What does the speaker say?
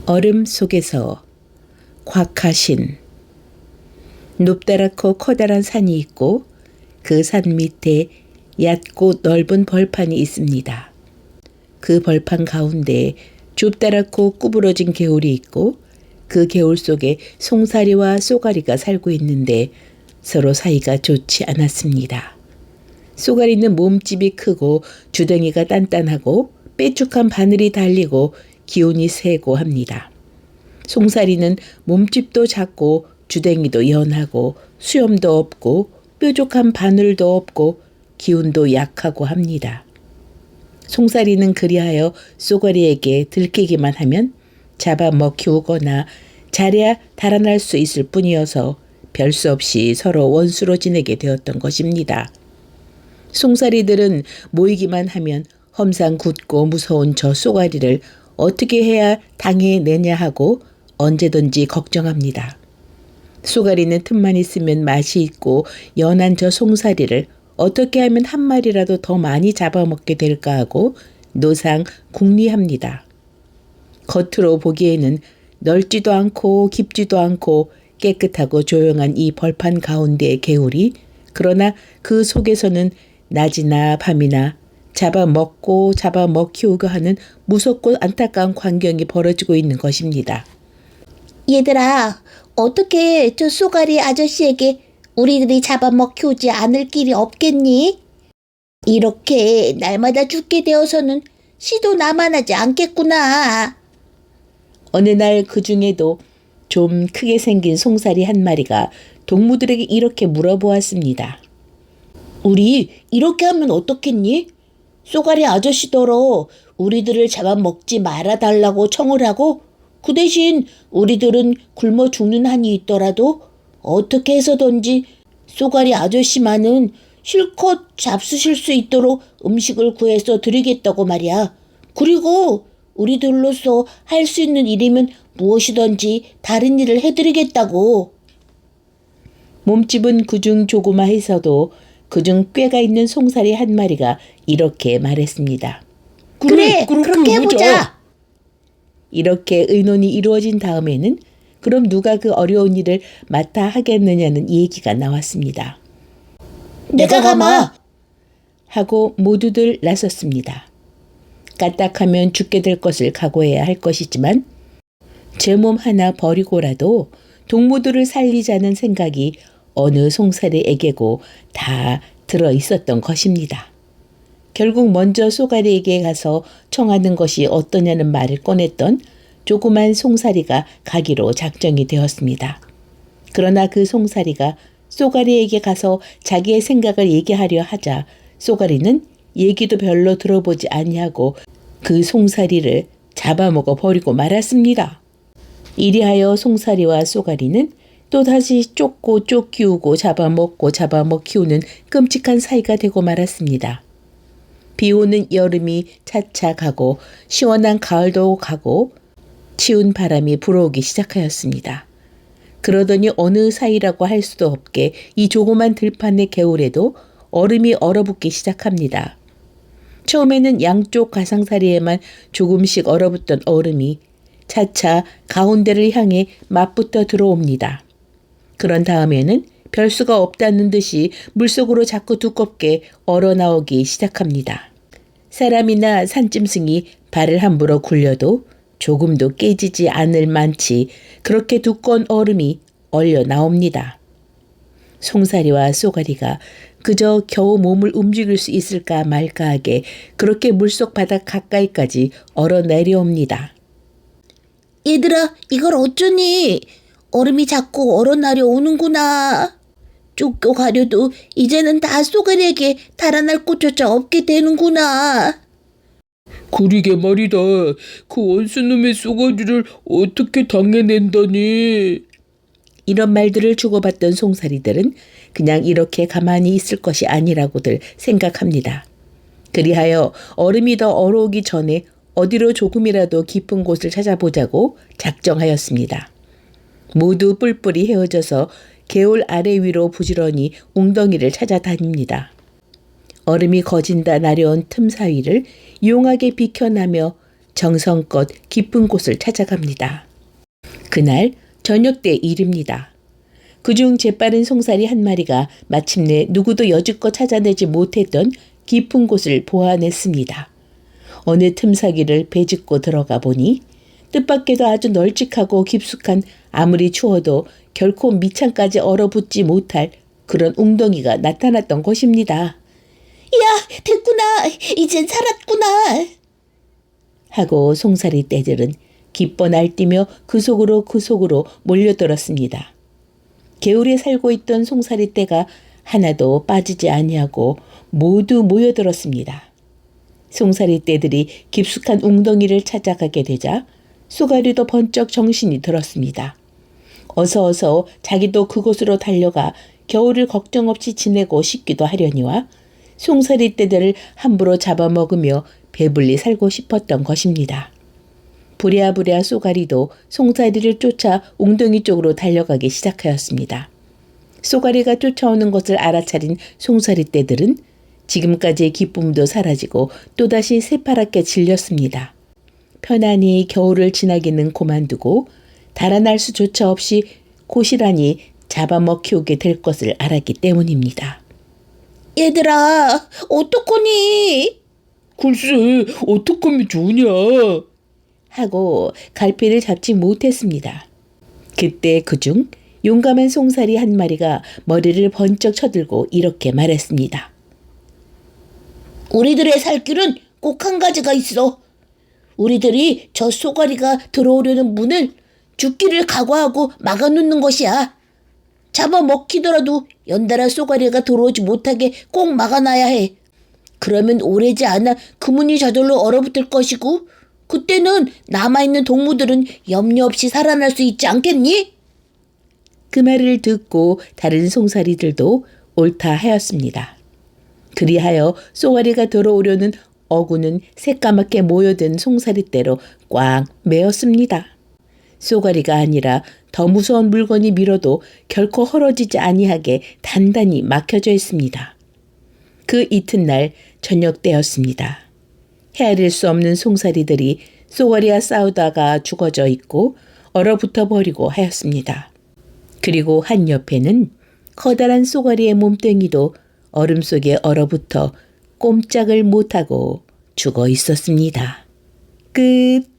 얼음 속에서 곽하신. 높다랗고 커다란 산이 있고 그 산 밑에 얕고 넓은 벌판이 있습니다. 그 벌판 가운데 좁다랗고 구부러진 개울이 있고 그 개울 속에 송사리와 쏘가리가 살고 있는데 서로 사이가 좋지 않았습니다. 쏘가리는 몸집이 크고 주댕이가 단단하고 빼쭉한 바늘이 달리고 기운이 세고 합니다. 송사리는 몸집도 작고 주댕이도 연하고 수염도 없고 뾰족한 바늘도 없고 기운도 약하고 합니다. 송사리는 그리하여 쏘가리에게 들키기만 하면 잡아먹히거나 잘해야 달아날 수 있을 뿐이어서 별 수 없이 서로 원수로 지내게 되었던 것입니다. 송사리들은 모이기만 하면 험상 굳고 무서운 저 쏘가리를 어떻게 해야 당해내냐 하고 언제든지 걱정합니다. 쏘가리는 틈만 있으면 맛이 있고 연한 저 송사리를 어떻게 하면 한 마리라도 더 많이 잡아먹게 될까 하고 노상 궁리합니다. 겉으로 보기에는 넓지도 않고 깊지도 않고 깨끗하고 조용한 이 벌판 가운데의 개울이 그러나 그 속에서는 낮이나 밤이나 잡아먹고 잡아먹히우고 하는 무섭고 안타까운 광경이 벌어지고 있는 것입니다. 얘들아, 어떻게 저 쏘가리 아저씨에게 우리들이 잡아먹히우지 않을 길이 없겠니? 이렇게 날마다 죽게 되어서는 시도 남아나지 않겠구나. 어느 날 그 중에도 좀 크게 생긴 송사리 한 마리가 동무들에게 이렇게 물어보았습니다. 우리 이렇게 하면 어떻겠니? 쏘가리 아저씨더러 우리들을 잡아먹지 말아달라고 청을 하고 그 대신 우리들은 굶어 죽는 한이 있더라도 어떻게 해서든지 쏘가리 아저씨만은 실컷 잡수실 수 있도록 음식을 구해서 드리겠다고 말이야. 그리고 우리들로서 할 수 있는 일이면 무엇이든지 다른 일을 해드리겠다고. 몸집은 그중 조그마해서도 그중 꾀가 있는 송사리 한 마리가 이렇게 말했습니다. 그래, 그렇게 해보자. 이렇게 의논이 이루어진 다음에는 그럼 누가 그 어려운 일을 맡아 하겠느냐는 얘기가 나왔습니다. 내가 가마! 하고 모두들 나섰습니다. 까딱하면 죽게 될 것을 각오해야 할 것이지만 제 몸 하나 버리고라도 동무들을 살리자는 생각이 어느 송사리에게고 다 들어 있었던 것입니다. 결국 먼저 쏘가리에게 가서 청하는 것이 어떠냐는 말을 꺼냈던 조그만 송사리가 가기로 작정이 되었습니다. 그러나 그 송사리가 쏘가리에게 가서 자기의 생각을 얘기하려 하자 쏘가리는 얘기도 별로 들어보지 아니하고 그 송사리를 잡아먹어 버리고 말았습니다. 이리하여 송사리와 쏘가리는 또다시 쫓고 쫓기우고 잡아먹고 잡아먹히우는 끔찍한 사이가 되고 말았습니다. 비 오는 여름이 차차 가고 시원한 가을도 가고 치운 바람이 불어오기 시작하였습니다. 그러더니 어느 사이라고 할 수도 없게 이 조그만 들판의 개울에도 얼음이 얼어붙기 시작합니다. 처음에는 양쪽 가상사리에만 조금씩 얼어붙던 얼음이 차차 가운데를 향해 맞붙어 들어옵니다. 그런 다음에는 별 수가 없다는 듯이 물속으로 자꾸 두껍게 얼어나오기 시작합니다. 사람이나 산짐승이 발을 함부로 굴려도 조금도 깨지지 않을 만치 그렇게 두꺼운 얼음이 얼려 나옵니다. 송사리와 쏘가리가 그저 겨우 몸을 움직일 수 있을까 말까 하게 그렇게 물속 바닥 가까이까지 얼어 내려옵니다. 얘들아, 이걸 어쩌니? 얼음이 자꾸 얼어나려 오는구나. 쫓겨가려도 이제는 다 쏘가리에게 달아날 곳조차 없게 되는구나. 그러게 말이다. 그 원수놈의 쏘가리를 어떻게 당해낸다니. 이런 말들을 주고받던 송사리들은 그냥 이렇게 가만히 있을 것이 아니라고들 생각합니다. 그리하여 얼음이 더 얼어오기 전에 어디로 조금이라도 깊은 곳을 찾아보자고 작정하였습니다. 모두 뿔뿔이 헤어져서 개울 아래 위로 부지런히 웅덩이를 찾아다닙니다. 얼음이 거진다 나려온 틈 사이를 용하게 비켜나며 정성껏 깊은 곳을 찾아갑니다. 그날 저녁 때 일입니다. 그중 재빠른 송사리 한 마리가 마침내 누구도 여지껏 찾아내지 못했던 깊은 곳을 보아냈습니다. 어느 틈사기를 베짓고 들어가 보니 뜻밖에도 아주 널찍하고 깊숙한 아무리 추워도 결코 밑창까지 얼어붙지 못할 그런 웅덩이가 나타났던 것입니다. 야, 됐구나. 이젠 살았구나. 하고 송사리 떼들은 기뻐 날뛰며 그 속으로 몰려들었습니다. 개울에 살고 있던 송사리 떼가 하나도 빠지지 아니하고 모두 모여들었습니다. 송사리 떼들이 깊숙한 웅덩이를 찾아가게 되자 쏘가리도 번쩍 정신이 들었습니다. 어서 자기도 그곳으로 달려가 겨울을 걱정 없이 지내고 싶기도 하려니와 송사리 떼들을 함부로 잡아먹으며 배불리 살고 싶었던 것입니다. 부랴부랴 쏘가리도 송사리를 쫓아 웅덩이 쪽으로 달려가기 시작하였습니다. 쏘가리가 쫓아오는 것을 알아차린 송사리 떼들은 지금까지의 기쁨도 사라지고 또다시 새파랗게 질렸습니다. 편안히 겨울을 지나기는 고만두고 달아날 수조차 없이 고스란히 잡아먹히오게 될 것을 알았기 때문입니다. 얘들아, 어떡하니? 글쎄, 어떡하면 좋으냐? 하고 갈피를 잡지 못했습니다. 그때 그중 용감한 송사리 한 마리가 머리를 번쩍 쳐들고 이렇게 말했습니다. 우리들의 살 길은 꼭 한 가지가 있어. 우리들이 저 쏘가리가 들어오려는 문을 죽기를 각오하고 막아놓는 것이야. 잡아먹히더라도 연달아 쏘가리가 들어오지 못하게 꼭 막아놔야 해. 그러면 오래지 않아 그 문이 저절로 얼어붙을 것이고 그때는 남아있는 동무들은 염려 없이 살아날 수 있지 않겠니? 그 말을 듣고 다른 송사리들도 옳다 하였습니다. 그리하여 쏘가리가 들어오려는 어구는 새까맣게 모여든 송사리대로 꽉 메었습니다. 쏘가리가 아니라 더 무서운 물건이 밀어도 결코 헐어지지 아니하게 단단히 막혀져 있습니다. 그 이튿날 저녁 때였습니다. 헤아릴 수 없는 송사리들이 쏘가리와 싸우다가 죽어져 있고 얼어붙어 버리고 하였습니다. 그리고 한 옆에는 커다란 쏘가리의 몸뚱이도 얼음 속에 얼어붙어 꼼짝을 못하고 죽어 있었습니다. 끝.